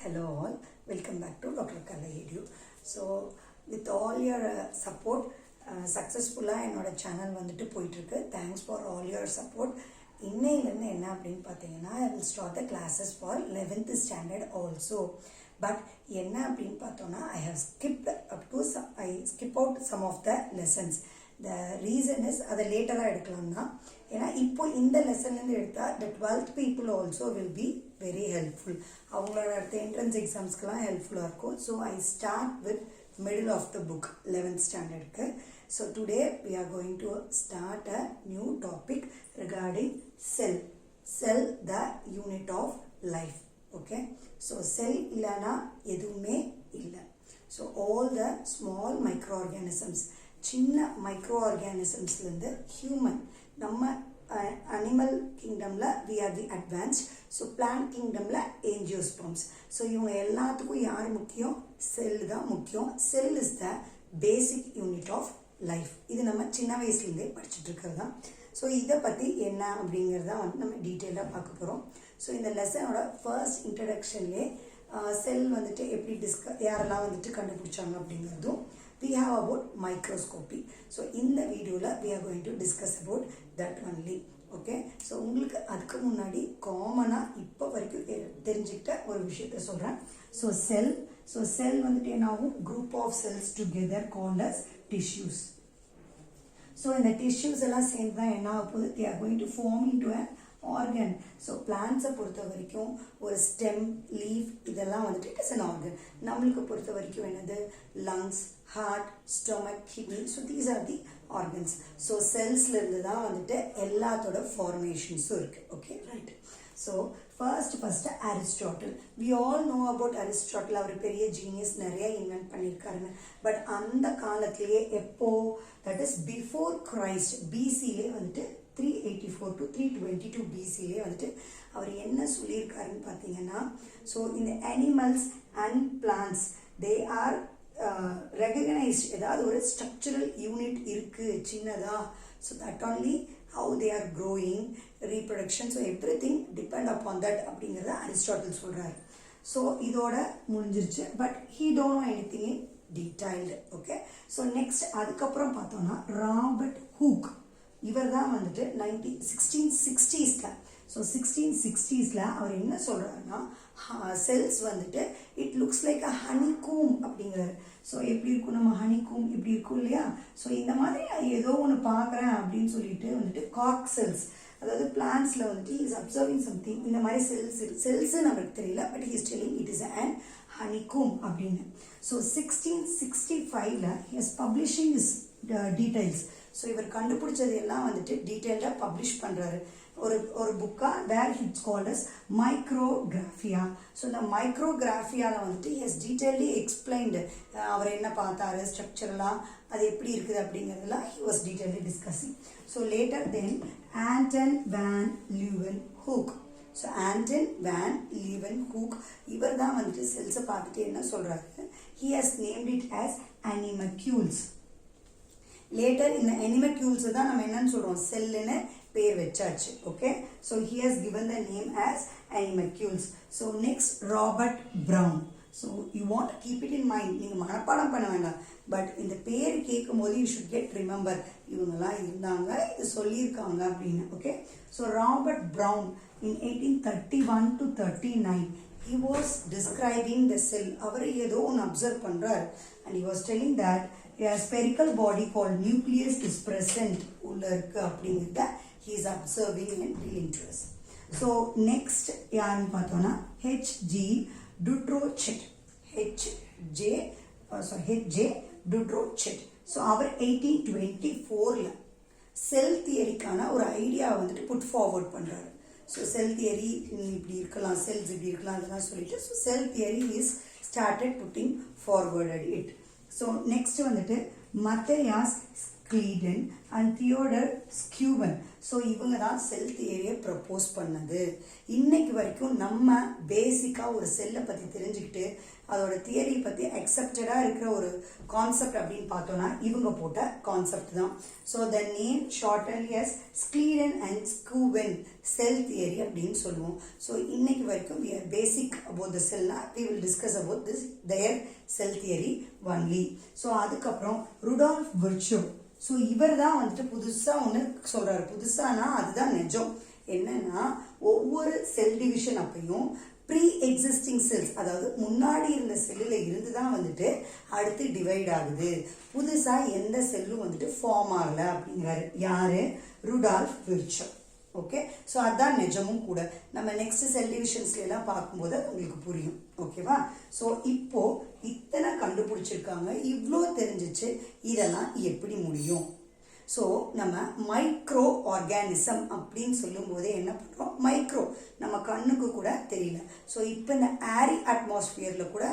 Hello all, welcome back to Dr. Kala Edu. So with all your support, successful என்னோட channel வந்துட்டு போயிட்டு இருக்கு. Thanks for all your support. இன்னையிலிருந்து என்ன அப்படின்னு பார்த்தீங்கன்னா I will start the classes for 11th standard also. But என்ன அப்படின்னு பார்த்தோம்னா I have skipped I skip out some of the lessons. The reason is அதை லேட்டராக எடுக்கலாம்னா ஏன்னா இப்போ இந்த லெசன்லேருந்து எடுத்தால் the 12th people also will be very helpful. அவங்களோட அடுத்த என்ட்ரன்ஸ் எக்ஸாம்ஸ்க்கெலாம் ஹெல்ப்ஃபுல்லாக இருக்கும். So I start with middle of the book 11th standard. So today we are going to start a new topic regarding cell. Cell, the unit of life. Okay. So cell illana edume illa. So all the small microorganisms, chinna microorganisms lende human நம்ம animal kingdom la we are the advanced. So plant kingdom la angiosperms. So இவங்க எல்லாத்துக்கும் யார் முக்கியம்? செல் தான் முக்கியம். செல் is the basic unit of life. இது நம்ம சின்ன வயசுலேருந்தே படிச்சுட்டு இருக்கிறது தான். ஸோ இதை பற்றி என்ன அப்படிங்கிறத வந்து நம்ம டீட்டெயிலாக பார்க்க போகிறோம். ஸோ இந்த லெசனோட ஃபர்ஸ்ட் இன்ட்ரடக்ஷன்லேயே செல் வந்துட்டு எப்படி யாரெல்லாம் வந்துட்டு கண்டுபிடிச்சாங்க அப்படிங்கிறதும் we have about microscopy. So இந்த வீடியோவில் we are going to discuss about that only. Okay. So உங்களுக்கு அதுக்கு முன்னாடி காமனாக இப்போ வரைக்கும் தெரிஞ்சுக்கிட்ட ஒரு விஷயத்த சொல்கிறேன். ஸோ செல் வந்துட்டு என்ன ஆகும்? Group of cells together called as tissues. So இந்த டிஷ்யூஸ் எல்லாம் சேர்ந்து தான் என்ன ஆக போகுது? they are going to form into an organ. So பிளான்ட்ஸை பொறுத்த வரைக்கும் ஒரு ஸ்டெம், லீஃப் இதெல்லாம் வந்துட்டு இட் இஸ் அன் ஆர்கன். நம்மளுக்கு பொறுத்த வரைக்கும் என்னது? Lungs, heart, stomach, kidney. So these are the organs. So செல்ஸ்லேருந்து தான் வந்துட்டு எல்லாத்தோட ஃபார்மேஷன்ஸும் இருக்குது. Okay, right. So first Aristotle. We all know about Aristotle. அவர் பெரிய ஜீனியஸ், நிறைய இன்வென்ட் பண்ணியிருக்காருங்க. பட் அந்த காலத்திலேயே எப்போ, தட் இஸ் பிஃபோர் கிரைஸ்ட், பிசிலே வந்துட்டு 384 to 322 பிசிலே வந்துட்டு அவர் என்ன சொல்லியிருக்காருன்னு பார்த்தீங்கன்னா, ஸோ இந்த animals and plants they are recognised. ஏதாவது ஒரு ஸ்ட்ரக்சரல் யூனிட் இருக்குது சின்னதாக. So that only how they are growing, reproduction, so everything depend upon that அப்படிங்கிறத அரிஸ்டாட்டில் சொல்கிறார். ஸோ இதோட முடிஞ்சிருச்சு. But he don't know anything in detailed. Okay. So next அதுக்கப்புறம் பார்த்தோம்னா ராபர்ட் ஹூக். இவர் தான் வந்துட்டு 1660s. ஸோ 1660s அவர் என்ன சொல்கிறாருன்னா, செல்ஸ் வந்துட்டு it looks like a honeycomb அப்படிங்கிறாரு. ஸோ எப்படி இருக்கும்? நம்ம ஹனி கூம் இப்படி இருக்கும் இல்லையா? ஸோ இந்த மாதிரி ஏதோ ஒன்று பார்க்குறேன் அப்படின்னு சொல்லிட்டு வந்துட்டு காக் செல்ஸ், அதாவது பிளான்ட்ஸில் வந்துட்டு இஸ் அப்சர்விங் சம்திங். இந்த மாதிரி செல்ஸு நம்மளுக்கு தெரியல, but he's telling it is and honeycomb அப்படின்னு. So 1665 he publishing is details. So இவர் கண்டுபிடிச்சது எல்லாம் வந்துட்டு டீட்டெயில்டாக பப்ளிஷ் பண்ணுறாரு ஒரு புக்காக. Where it's called as micrographia. So இந்த மைக்ரோகிராஃபியாவில் வந்துட்டு ஹஸ் டீட்டெயிலி எக்ஸ்பிளைன்டு அவர் என்ன பார்த்தாரு, ஸ்ட்ரக்சரெலாம் அது எப்படி இருக்குது அப்படிங்கிறதுலாம் he was detailly discussing. So later then Anton van Leeuwenhoek. So Anton van Leeuwenhoek இவர் தான் வந்துட்டு செல்ஸை பார்த்துட்டு என்ன சொல்கிறாரு? He has named it as animalcules. Later இந்த அனிமக்யூல்ஸை தான் நம்ம என்னன்னு சொல்கிறோம்? செல்லுன்னு பேர் வச்சாச்சு. Okay. So he has given the name as animalcules. So next Robert Brown. So you want keep it in mind. நீங்கள் மனப்பாடம் பண்ண வேண்டாம், பட் இந்த பேர் கேட்கும் போது யூ ஷுட் கெட் ரிமெம்பர் இவங்கெல்லாம் இருந்தாங்க, இது சொல்லியிருக்காங்க அப்படின்னு. Okay. So Robert brown in 1831 to 39 he was describing the cell. அவர் ஏதோ ஒன்று அப்சர்வ் பண்ணுறார் and he was telling that a spherical body called nucleus is present உள்ள இருக்கு அப்படிங்கிறத he is observing and dealing to us. So next யாருன்னு பார்த்தோன்னா H.G. Dutrochet. H.J. Dutrochet. So அவர் 1824 cell தியரிக்கான ஒரு ஐடியா வந்துட்டு புட் ஃபார்வர்ட் பண்ணுறாரு. ஸோ செல் தியரி இப்படி இருக்கலாம், செல்ஸ் இப்படி இருக்கலாம் அதெல்லாம் சொல்லிட்டு so cell theory is started putting forwarded it. So next வந்துட்டு Matthias Schleiden and Theodor Schwann. So இவங்க தான் செல் தியரியை ப்ரப்போஸ் பண்ணது. இன்னைக்கு வரைக்கும் நம்ம பேசிக்காக ஒரு செல்லை பற்றி தெரிஞ்சுக்கிட்டு அதோட தியரி பற்றி அக்செப்டடாக இருக்கிற ஒரு கான்செப்ட் அப்படின்னு பார்த்தோன்னா இவங்க போட்ட கான்செப்ட் தான். So the name shortly as Schleiden and Schwann cell theory அப்படின்னு சொல்லுவோம். ஸோ இன்னைக்கு வரைக்கும் we are basic about the cell. we will discuss about this their cell theory only. So அதுக்கப்புறம் ருடால்ஃப் விர்ச்சோ. ஸோ இவர் தான் வந்துட்டு புதுசாக ஒன்று சொல்கிறாரு. புதுசானா அதுதான் நிஜம். என்னன்னா ஒவ்வொரு செல் டிவிஷன் அப்பையும் ப்ரீ எக்ஸிஸ்டிங் செல்ஸ், அதாவது முன்னாடி இருந்த செல்லில் இருந்து தான் வந்துட்டு அடுத்து டிவைட் ஆகுது. புதுசாக எந்த செல்லும் வந்துட்டு ஃபார்ம் ஆகலை அப்படிங்கிறாரு. யாரு? ருடால்ஃப் விர்ச்சோ. ஓகே, ஸோ அதுதான் நிஜமும் கூட. நம்ம நெக்ஸ்ட் செல் டிவிஷன்ஸ்ல எல்லாம் பார்க்கும்போது அது உங்களுக்கு புரியும். ஓகேவா? ஸோ இப்போ இத்தனை கண்டுபிடிச்சிருக்காங்க, இவ்வளோ தெரிஞ்சிச்சு, இதெல்லாம் எப்படி முடியும்? ஸோ நம்ம மைக்ரோ ஆர்கானிசம் அப்படின்னு சொல்லும் போதே என்ன பண்ணுறோம்? மைக்ரோ நம்ம கண்ணுக்கு கூட தெரியல. ஸோ இப்போ இந்த ஏரி அட்மாஸ்பியரில் கூட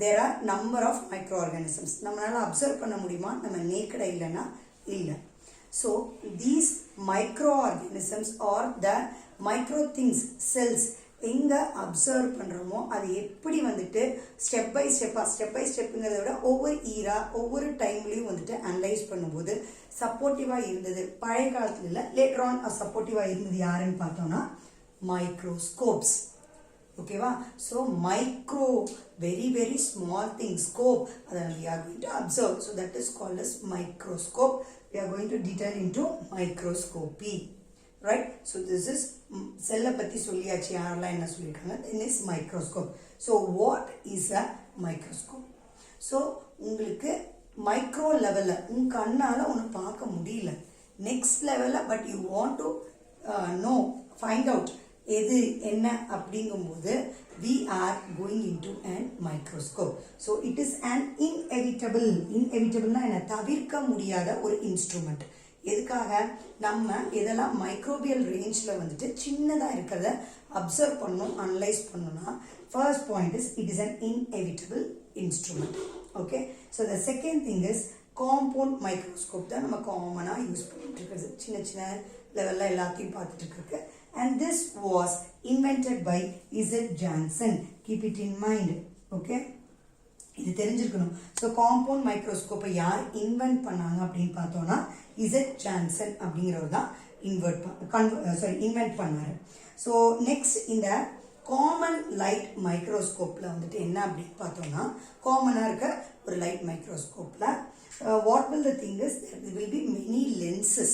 there are number of microorganisms. நம்மளால அப்சர்வ் பண்ண முடியுமா? நம்ம நேக்கடா இல்லைன்னா இல்லை. So these microorganisms or the micro things, cells, எங்க அப்சர்வ் பண்ணுறோமோ அது எப்படி வந்துட்டு ஸ்டெப் பை ஸ்டெப்புங்கிறத விட ஒவ்வொரு ஈரா ஒவ்வொரு டைம்லையும் வந்துட்டு அனலைஸ் பண்ணும்போது சப்போர்ட்டிவாக இருந்தது. பழைய காலத்துல இல்லை, லேட்டர் ஆன் சப்போர்ட்டிவாக இருந்தது யாருன்னு பார்த்தோம்னா மைக்ரோஸ்கோப்ஸ். ஓகேவா? So micro, very very small thing, scope, அதை we are going to observe. So that is called as microscope. We are going to detail into microscopy. Right? So this is செல்லை பற்றி சொல்லியாச்சு. யாரெல்லாம் என்ன சொல்லியிருக்காங்க? Then is microscope. So what is a microscope? So உங்களுக்கு micro லெவலில் உங்கள் கண்ணால் ஒன்று பார்க்க முடியல, நெக்ஸ்ட் லெவலில் but you want to know, find out எது என்ன அப்படிங்கும்போது we are going into an microscope. So it is an inevitable என்ன, தவிர்க்க முடியாத ஒரு இன்ஸ்ட்ருமெண்ட். எதுக்காக? நம்ம இதெல்லாம் மைக்ரோபியல் ரேஞ்சில் வந்துட்டு சின்னதாக இருக்கிறத அப்சர்வ் பண்ணணும், அனலைஸ் பண்ணணும்னா first point is it is an inevitable instrument. Okay, so the second thing is compound microscope தான் நம்ம காமனாக யூஸ் பண்ணிட்டு இருக்கிறது. சின்ன சின்ன லெவலில் எல்லாத்தையும் பார்த்துட்டு இருக்கு. And this was invented by Z. Janssen. Keep it in mind. Okay? இது தெரிஞ்சிருக்கணும். ஸோ காம்பவுண்ட் மைக்ரோஸ்கோப்பை யார் இன்வென்ட் பண்ணாங்க அப்படின்னு பார்த்தோம்னா Z. Janssen அப்படிங்கிறவர் தான் இன்வென்ட் பண்ணாரு. ஸோ நெக்ஸ்ட் இந்த காமன் லைட் மைக்ரோஸ்கோப்பில் வந்துட்டு என்ன அப்படின்னு பார்த்தோம்னா, காமனாக இருக்க ஒரு லைட் மைக்ரோஸ்கோப்பில் what will the thing is there will be many lenses.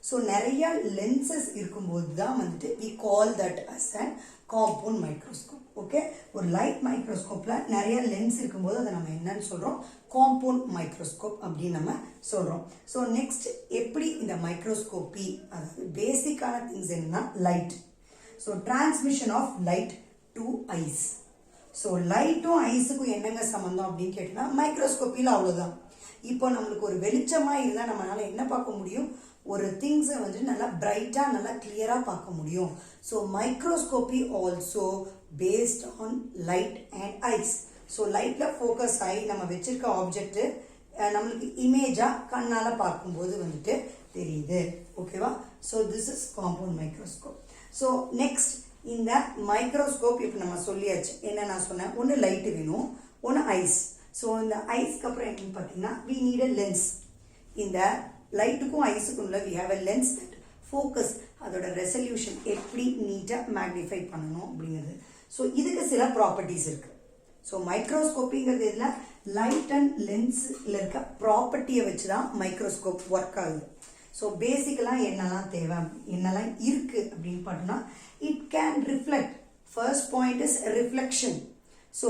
So நிறைய லென்சஸ் இருக்கும்போது தான் வந்துட்டு we call that as a compound microscope. Okay, ஒரு லைட் மைக்ரோஸ்கோப்பில் நிறைய லென்ஸ் இருக்கும்போது அதை நம்ம என்னன்னு சொல்கிறோம்? காம்பவுண்ட் மைக்ரோஸ்கோப் அப்படின்னு நம்ம சொல்கிறோம். ஸோ நெக்ஸ்ட் எப்படி இந்த மைக்ரோஸ்கோப்பி, அதாவது பேசிக்கான திங்ஸ் என்னன்னா light. So transmission of light to eyes. So லைட்டும் ஐஸுக்கும் என்னங்க சம்மந்தம் அப்படின்னு கேட்டோம்னா மைக்ரோஸ்கோப்பியில் அவ்வளோதான். இப்போ நம்மளுக்கு ஒரு வெளிச்சமாக இருந்தால் நம்மளால என்ன பார்க்க முடியும்? ஒரு திங்ஸை வந்து நல்லா பிரைட்டாக நல்லா கிளியராக பார்க்க முடியும். So microscopy also based on light and eyes. So லைட்டில் ஃபோக்கஸ் ஆகி நம்ம வச்சிருக்க ஆப்ஜெக்ட் நம்மளுக்கு இமேஜாக கண்ணால் பார்க்கும்போது வந்துட்டு தெரியுது. ஓகேவா? So this is compound microscope. So next இந்த மைக்ரோஸ்கோப் இப்போ நம்ம சொல்லியாச்சு. என்ன நான் சொன்னேன்? ஒன்று லைட்டு வேணும், ஒன்று ஐஸ். ஸோ இந்த ஐஸ்க்கு அப்புறம் என்னன்னு பார்த்தீங்கன்னா we need a lens. இந்த லைட்டுக்கும் ஐஸுக்கும் உள்ள we have a lens that focus, அதோட ரெசல்யூஷன் எப்படி நீட்டாக மேக்னிஃபை பண்ணணும் அப்படிங்கிறது. ஸோ இதுக்கு சில ப்ராப்பர்ட்டிஸ் இருக்கு. ஸோ மைக்ரோஸ்கோப்பிங்கிறது இதில் லைட் அண்ட் லென்ஸில் இருக்க ப்ராப்பர்ட்டியை வச்சு தான் மைக்ரோஸ்கோப் ஒர்க் ஆகுது. ஸோ பேசிக்கலாக என்னெல்லாம் தேவை, என்னெல்லாம் இருக்கு அப்படின்னு பார்த்தோம்னா it can reflect. First point is reflection. So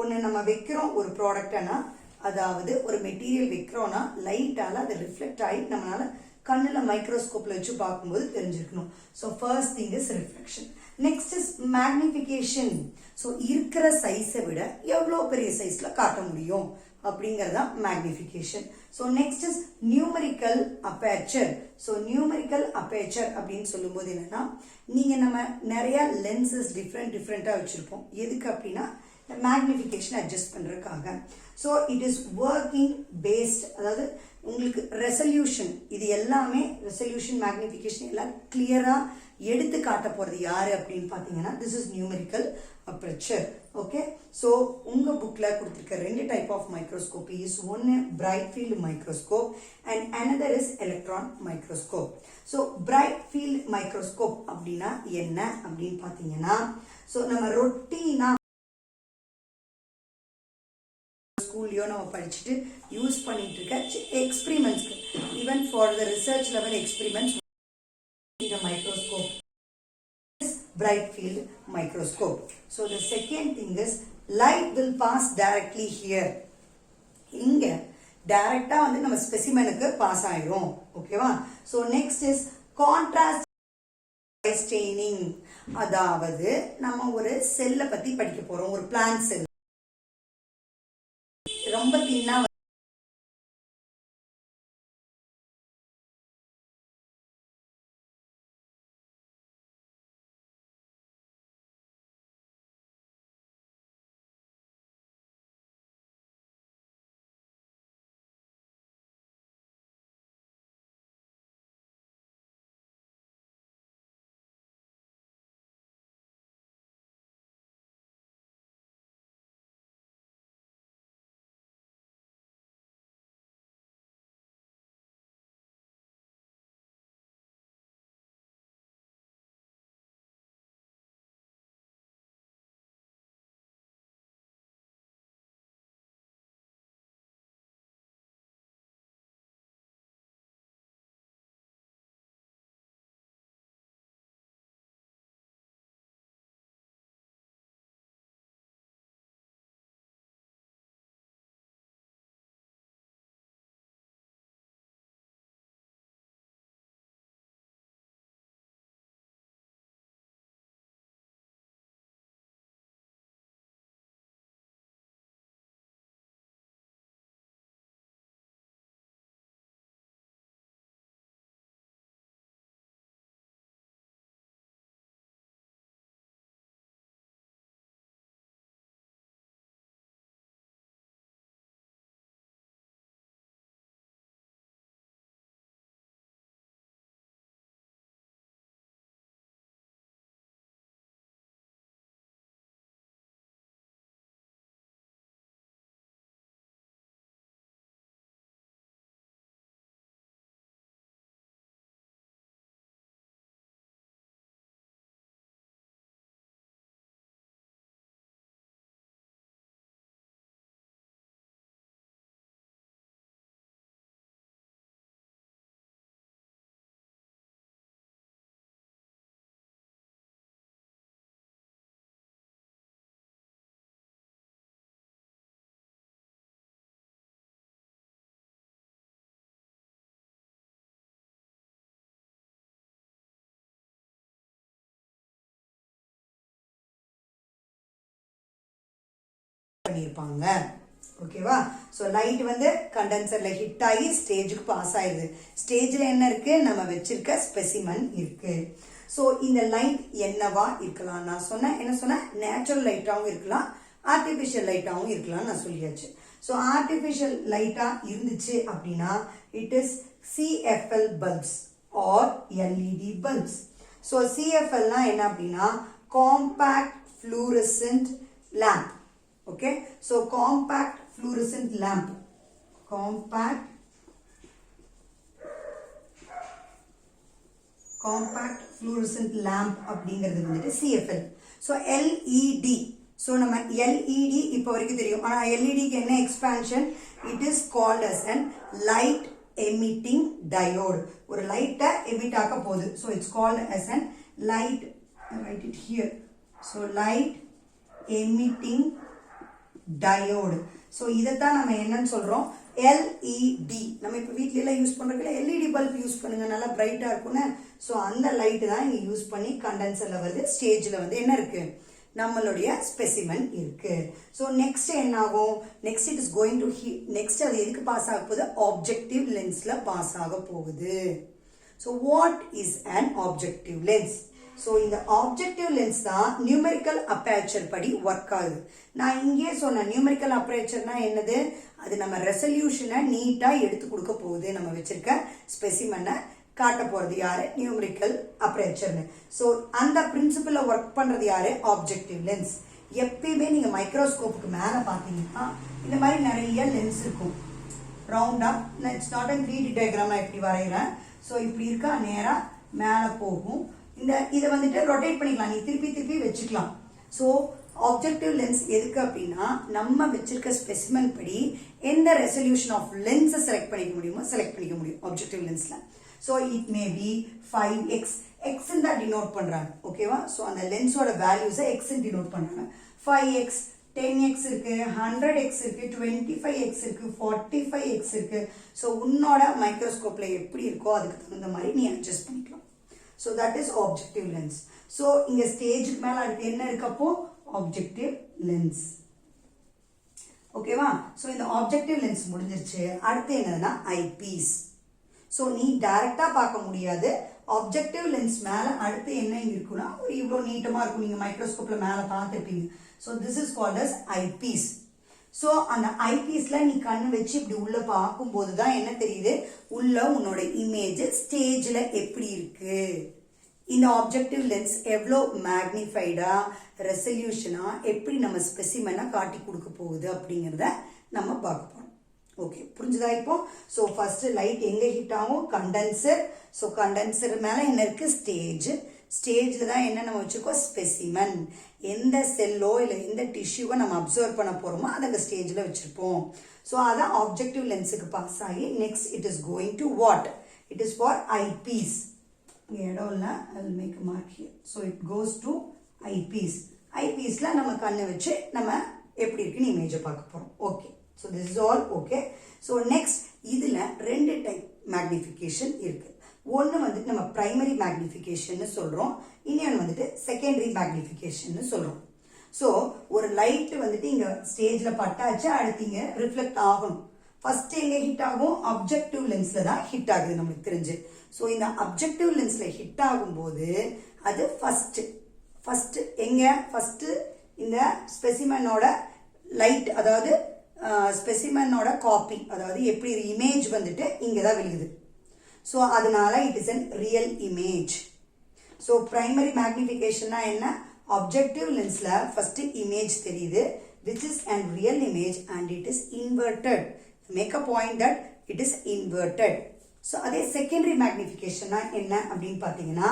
ஒன்று நம்ம வைக்கிறோம் ஒரு ப்ராடக்ட்னா, அதாவது ஒரு மெட்டீரியல் வைக்கிறோம்னா லைட்டால் அது ரிஃப்ளெக்ட் ஆகி நம்மளால கண்ணில் மைக்ரோஸ்கோப்பில் வச்சு பார்க்கும்போது தெரிஞ்சிருக்கணும். So first thing is reflection. Next is magnification. So இருக்கிற சைஸை விட எவ்வளோ பெரிய சைஸில் காட்ட முடியும் அப்படிங்கிறது தான் magnification. So next is numerical aperture. So numerical aperture அப்படின்னு சொல்லும்போது என்னன்னா, நீங்கள் நம்ம நிறைய லென்சஸ் டிஃப்ரெண்ட்டாக வச்சுருப்போம். எதுக்கு அப்படின்னா மேக்னிஃபிகேஷன் அட்ஜஸ்ட் பண்ணுறதுக்காக. So it is working based, அதாவது உங்களுக்கு ரெசல்யூஷன், இது எல்லாமே ரெசல்யூஷன் மேக்னிஃபிகேஷன் எல்லாம் கிளியராக எடுத்து காட்ட போகிறது யார் அப்படின்னு பார்த்தீங்கன்னா this is numerical aperture. Okay, so உங்கள் புக்கில் கொடுத்துருக்க 2 டைப் ஆஃப் மைக்ரோஸ்கோப் இஸ் ஒன்று bright field microscope and another is electron microscope. So bright field microscope அப்படின்னா என்ன அப்படின்னு பார்த்தீங்கன்னா, ஸோ நம்ம ரொட்டீனா ஸ்கூல்லையோ நம்ம படிச்சுட்டு யூஸ் பண்ணிட்டு இருக்க எக்ஸ்பிரிமெண்ட்ஸ்க்கு, even for the research level experiments, the microscope is bright field microscope. So the second thing is light will pass directly here. இங்க டைரக்டா வந்து நம்ம ஸ்பெசிமெனுக்கு பாஸ் ஆயிரும். ஓகேவா? So next is contrast staining. அதாவது நம்ம ஒரு செல்லை பத்தி படிக்க போறோம், ஒரு பிளான்ட் செல். ரொம்ப தின்னா பண்ணியிருப்பாங்க. ஓகேவா? ஸோ லைட் வந்து கண்டென்சர்ல ஹிட் ஆகி ஸ்டேஜுக்கு பாஸ் ஆயிடுது. ஸ்டேஜில் என்ன இருக்கு? நம்ம வச்சிருக்க ஸ்பெசிமன் இருக்கு. ஸோ இந்த லைட் என்னவா இருக்கலாம்? நான் சொன்னேன், என்ன சொன்னேன்? நேச்சுரல் லைட்டாகவும் இருக்கலாம், ஆர்டிஃபிஷியல் லைட்டாகவும் இருக்கலாம் நான் சொல்லியாச்சு. ஸோ ஆர்டிஃபிஷியல் லைட்டா இருந்துச்சு அப்படின்னா it is CFL bulbs or LED bulbs. So CFLனா என்ன அப்படின்னா compact fluorescent lamp. Okay, so compact fluorescent lamp, compact fluorescent lamp அப்படிங்கிறது வந்துட்டு CFL. so LED, so நம்ம LED இப்போ வரைக்கும் தெரியும், ஆனா LEDக்கு என்ன expansion? It is called as an light emitting diode. ஒரு லைட்டை எமிட் ஆக போகுது. so it's called as an light, I write it here, so light emitting diode. So இதைத்தான் நம்ம என்னன்னு சொல்றோம்? LED. நம்ம இப்போ வீட்ல எல்லாம் யூஸ் பண்றதுல LED பல்ப் யூஸ் பண்ணுங்க, நல்லா பிரைட்டா இருக்கும்னு. ஸோ அந்த லைட் தான் இங்க யூஸ் பண்ணி கண்டென்சர்ல வருது. ஸ்டேஜ்ல வந்து என்ன இருக்கு? நம்மளுடைய ஸ்பெசிமன் இருக்கு. ஸோ நெக்ஸ்ட் என்ன ஆகும்? Next it is going to next அது எதுக்கு பாஸ் ஆக போகுது? ஆப்ஜெக்டிவ் லென்ஸ்ல பாஸ் ஆக போகுது. So what is an objective lens? So இந்த ஆப்ஜெக்டிவ் லென்ஸ் தான் நியூமெரிக்கல் அப்பேச்சர் படி ஒர்க் ஆகுது. நான் இங்கே சொன்ன நியூமெரிக்கல் அப்பேச்சர்னா என்னது? அது நம்ம ரெசல்யூஷனை நீட்டாக எடுத்து கொடுக்க போகுது. நம்ம வச்சிருக்க ஸ்பெசிமனை காட்ட போகிறது யாரு? நியூமெரிக்கல் அப்பேச்சர்னு. ஸோ அந்த பிரின்சிபலில் ஒர்க் பண்ணுறது யாரு? Objective lens. எப்பயுமே நீங்கள் மைக்ரோஸ்கோப்புக்கு மேலே பார்த்தீங்கன்னா இந்த மாதிரி நிறைய லென்ஸ் இருக்கும். ரவுண்டாக it's not and 3D diagram நான் இப்படி வரைகிறேன். ஸோ இப்படி இருக்கா, நேராக மேலே போகும். இதை வந்துட்டு ரொட்டேட் பண்ணிக்கலாம், நீ திருப்பி திருப்பி வச்சுக்கலாம். ஸோ ஆப்ஜெக்டிவ் லென்ஸ் எதுக்கு அப்படின்னா நம்ம வச்சிருக்க ஸ்பெசிமன் படி எந்த ரெசல்யூஷன் ஆஃப் லென்ஸை செலக்ட் பண்ணிக்க முடியுமோ செலக்ட் பண்ணிக்க முடியும் ஆப்ஜெக்டிவ் லென்ஸில். So it may be 5x எக்ஸ்ன்னு தான் டினோட் பண்ணுறாங்க. ஓகேவா? ஸோ அந்த லென்ஸோட வேல்யூஸை எக்ஸ்ன்னு டினோட் பண்ணுறாங்க. 5x 10x இருக்கு, 100x இருக்கு, 25x இருக்கு, 45x இருக்கு. ஸோ உன்னோட மைக்ரோஸ்கோப்ல எப்படி இருக்கோ அதுக்கு தகுந்த மாதிரி நீ அட்ஜஸ்ட் பண்ணிக்கலாம். So that is objective lens. So இங்க ஸ்டேஜுக்கு மேல அடுத்து என்ன இருக்கப்போ? Objective lens. ஓகேவா? ஸோ இந்த ஆப்ஜெக்டிவ் லென்ஸ் முடிஞ்சிருச்சு. அடுத்து என்னன்னா ஐபீஸ். ஸோ நீ டைரக்டா பார்க்க முடியாது. ஆப்ஜெக்டிவ் லென்ஸ் மேல அடுத்து என்ன இருக்குன்னா ஒரு இவ்வளோ நீட்டமா இருக்கும். நீங்க மைக்ரோஸ்கோப்ல மேல பார்த்துருப்பீங்க. So this is called as eyepiece. So அந்த ஐபீஸ்ல நீ கண்ணு வச்சு இப்படி உள்ள பார்க்கும்போது தான் என்ன தெரியுது? உள்ள உன்னோட இமேஜ் ஸ்டேஜ்ல எப்படி இருக்கு, இந்த ஆப்ஜெக்டிவ் லென்ஸ் எவ்வளோ மேக்னிஃபைடா ரெசல்யூஷனா எப்படி நம்ம ஸ்பெசிமனா காட்டி கொடுக்க போகுது அப்படிங்கிறத நம்ம பார்க்க போறோம். ஓகே, புரிஞ்சுதா இப்போ? ஸோ ஃபர்ஸ்ட் லைட் எங்க ஹிட் ஆகும்? கண்டென்சர். ஸோ கண்டென்சர் மேல என்ன இருக்கு? ஸ்டேஜ். ஸ்டேஜ்ல தான் என்ன நம்ம வச்சிருக்கோம்? ஸ்பெசிமன். எந்த செல்லோ இல்லை எந்த டிஷ்யூவை நம்ம அப்சர்வ் பண்ண போறோமோ அதை அந்த ஸ்டேஜ்ல வச்சிருப்போம். ஸோ அதை ஆப்ஜெக்டிவ் லென்ஸுக்கு பாஸ் ஆகி next it is going to what? It is for eyepiece. இடம் இல்லை, I will make a mark here. So it goes to eyepiece. ஐபீஸ்ல நம்ம கண்ணு வச்சு நம்ம எப்படி இருக்குன்னு இமேஜை பார்க்க போறோம். Okay, so this is all okay. So நெக்ஸ்ட் இதுல ரெண்டு டைப் மேக்னிஃபிகேஷன் இருக்கு. ஒன்று வந்துட்டு நம்ம பிரைமரி மேக்னிஃபிகேஷன் சொல்றோம், இன்னொன்று வந்துட்டு செகண்டரி மேக்னிஃபிகேஷன் சொல்றோம். ஸோ ஒரு லைட் வந்துட்டு இங்க ஸ்டேஜ்ல பட்டாச்சு, அடுத்து இங்க ரிஃப்ளெக்ட் ஆகணும். ஃபர்ஸ்ட் எங்க ஹிட் ஆகும்? அப்ஜெக்டிவ் லென்ஸ்ல தான் ஹிட் ஆகுது நம்மளுக்கு தெரிஞ்சு. ஸோ இந்த அப்ஜெக்டிவ் லென்ஸ்ல ஹிட் ஆகும்போது அது ஃபர்ஸ்ட் எங்க? ஃபர்ஸ்ட் இந்த ஸ்பெசிமனோட லைட், அதாவது ஸ்பெசிமனோட காப்பி, அதாவது எப்படி இமேஜ் வந்துட்டு இங்க தான் விழுகுது. ஸோ அதனால it is an real image. So primary மேக்னிஃபிகேஷன்னா என்ன? ஆப்ஜெக்டிவ் லென்ஸ்ல ஃபர்ஸ்ட் இமேஜ் தெரியுது, which is an real image and it is inverted. Make a point that it is inverted. So அதே செகண்டரி மேக்னிஃபிகேஷன்னா என்ன அப்படின்னு பார்த்தீங்கன்னா,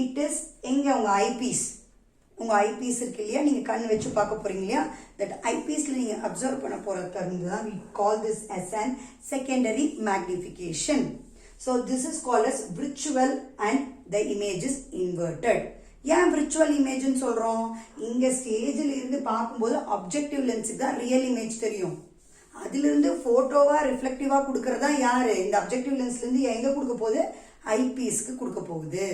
இட் இஸ் எங்க? உங்க ஐபீஸ். உங்க ஐபீஸ் இருக்கு இல்லையா, நீங்க கண் வச்சு பார்க்க போறீங்க இல்லையா, தட் ஐபீஸ்ல நீங்க அப்சர்வ் பண்ண போறது தான் we call this as an secondary magnification. So this is called as virtual and the image is inverted. ஏன் விர்ச்சுவல் இமேஜ்னு சொல்றோம்? இங்க ஸ்டேஜில் இருந்து பார்க்கும்போது ஆப்ஜெக்டிவ் லென்ஸுக்கு தான் ரியல் இமேஜ் தெரியும். அதுல இருந்து போட்டோவா ரிஃப்ளெக்டிவா கொடுக்கறதா யாரு? இந்த அப்ஜெக்டிவ் லென்ஸ்ல இருந்து எங்க கொடுக்க போகுது? ஐபீஸ்க்கு கொடுக்க போகுது.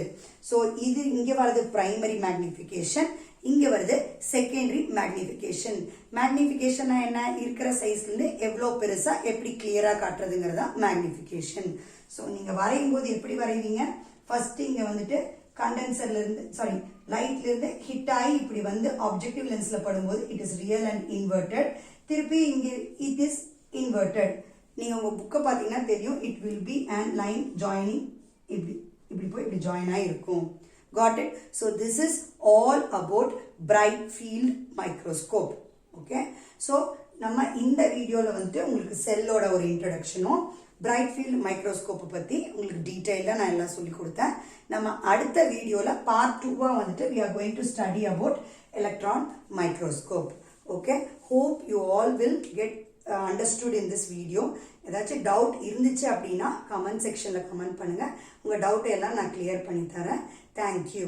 ஸோ இது இங்க வருது பிரைமரி மேக்னிஃபிகேஷன், இங்க வருது செகண்டரி மேக்னிஃபிகேஷன். மேக்னிஃபிகேஷன் என்ன? இருக்கிற சைஸ்ல இருந்து எவ்வளோ பெருசா எப்படி கிளியரா காட்டுறதுங்கிறதா மேக்னிஃபிகேஷன். ஸோ நீங்க வரையும் போது எப்படி வரைவீங்க? ஃபர்ஸ்ட் இங்க வந்துட்டு கண்டென்சர்ல இருந்து லைட்ல இருந்து ஹிட் ஆகி இப்படி வந்து ஆப்ஜெக்டிவ் லென்ஸ்ல படும்போது it is real and inverted. திருப்பி இங்க இட் இஸ் இன்வெர்டட். நீங்க உங்க புக்கை பார்த்தீங்கன்னா தெரியும், it will be and line joining, இப்படி போய் இப்படி ஜாயின் ஆகி இருக்கும். Got it? So this is all about bright field microscope. Okay? So நம்ம இந்த வீடியோல வந்துட்டு உங்களுக்கு செல்லோட ஒரு இன்ட்ரோடக்ஷனும் பிரைட் ஃபீல்ட் மைக்ரோஸ்கோப் பத்தி உங்களுக்கு டீடைலா நான் எல்லாம் சொல்லி கொடுத்தேன். நம்ம அடுத்த வீடியோல பார்ட் 2 வந்துட்டு we are going to study about electron microscope. Okay? Hope you all will get understood in this video. ஏதாச்சும் டவுட் இருந்துச்சு அப்படின்னா கமெண்ட் செக்ஷன்ல கமெண்ட் பண்ணுங்க. உங்க டவுட் எல்லாம் நான் கிளியர் பண்ணி தரேன். Thank you.